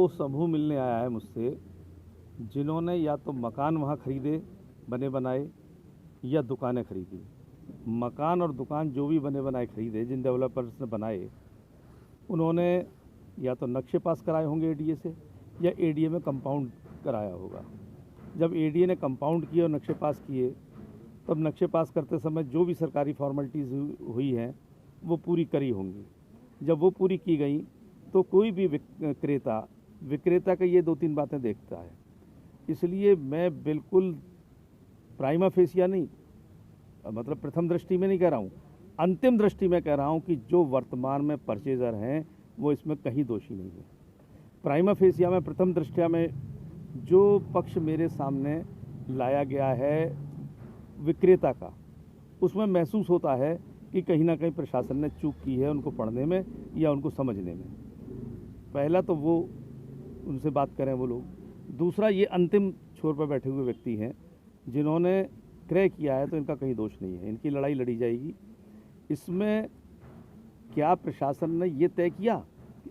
वो समूह मिलने आया है मुझसे जिन्होंने या तो मकान वहाँ खरीदे बने बनाए या दुकानें खरीदी। मकान और दुकान जो भी बने बनाए खरीदे, जिन डेवलपर्स ने बनाए, उन्होंने या तो नक्शे पास कराए होंगे एडीए से या एडीए में कंपाउंड कराया होगा। जब एडीए ने कंपाउंड किए और नक्शे पास किए, तब नक्शे पास करते समय जो भी सरकारी फॉर्मेलिटीज़ हुई हैं वो पूरी करी होंगी। जब वो पूरी की गई तो कोई भी विक्रेता का ये 2-3 बातें देखता है। इसलिए मैं बिल्कुल प्राइमा फेसिया नहीं, मतलब प्रथम दृष्टि में नहीं कह रहा हूँ, अंतिम दृष्टि में कह रहा हूँ कि जो वर्तमान में परचेज़र हैं वो इसमें कहीं दोषी नहीं है। प्राइमा फेसिया में, प्रथम दृष्टया में जो पक्ष मेरे सामने लाया गया है विक्रेता का, उसमें महसूस होता है कि कहीं ना कहीं प्रशासन ने चूक की है उनको पढ़ने में या उनको समझने में। पहला तो वो उनसे बात करें वो लोग। दूसरा, ये अंतिम छोर पर बैठे हुए व्यक्ति हैं जिन्होंने क्रय किया है, तो इनका कहीं दोष नहीं है, इनकी लड़ाई लड़ी जाएगी। इसमें क्या प्रशासन ने ये तय किया,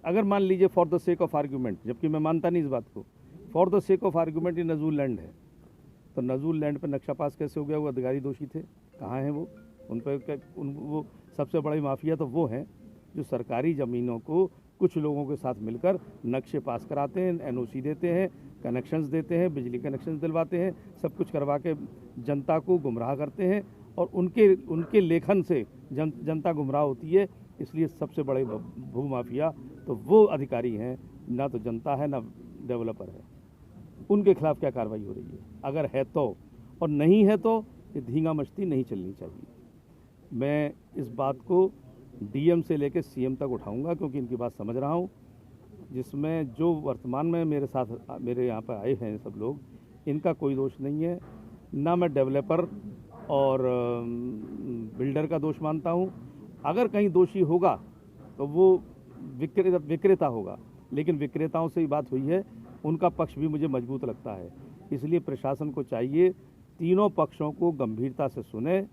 अगर मान लीजिए for the sake of argument, जबकि मैं मानता नहीं इस बात को, for the sake of argument ये नजूल लैंड है, तो नजूल लैंड पर नक्शा पास कैसे हो गया? वो अधिकारी दोषी थे, कहाँ हैं वो? उन पर वो सबसे बड़ी माफिया तो वो हैं जो सरकारी ज़मीनों को कुछ लोगों के साथ मिलकर नक्शे पास कराते हैं, एनओसी देते हैं, कनेक्शंस देते हैं, बिजली कनेक्शंस दिलवाते हैं, सब कुछ करवा के जनता को गुमराह करते हैं और उनके लेखन से जनता गुमराह होती है। इसलिए सबसे बड़े भू माफिया तो वो अधिकारी हैं, ना तो जनता है ना डेवलपर है। उनके खिलाफ क्या कार्रवाई हो रही है? अगर है तो, और नहीं है तो ये धींगा मस्ती नहीं चलनी चाहिए। मैं इस बात को डीएम से लेकर सीएम तक उठाऊंगा, क्योंकि इनकी बात समझ रहा हूँ, जिसमें जो वर्तमान में मेरे यहाँ पर आए हैं सब लोग, इनका कोई दोष नहीं है। ना मैं डेवलपर और बिल्डर का दोष मानता हूँ। अगर कहीं दोषी होगा तो वो विक्रेता होगा, लेकिन विक्रेताओं से ही बात हुई है, उनका पक्ष भी मुझे मजबूत लगता है। इसलिए प्रशासन को चाहिए तीनों पक्षों को गंभीरता से सुने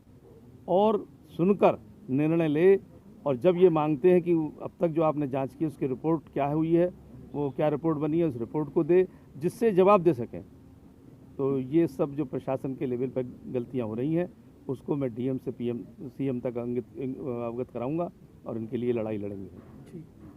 और सुनकर निर्णय ले। और जब ये मांगते हैं कि अब तक जो आपने जांच की उसकी रिपोर्ट क्या हुई है, वो क्या रिपोर्ट बनी है, उस रिपोर्ट को दे जिससे जवाब दे सकें। तो ये सब जो प्रशासन के लेवल पर गलतियां हो रही हैं, उसको मैं डीएम से सीएम तक अवगत कराऊंगा और इनके लिए लड़ाई लड़ेंगे।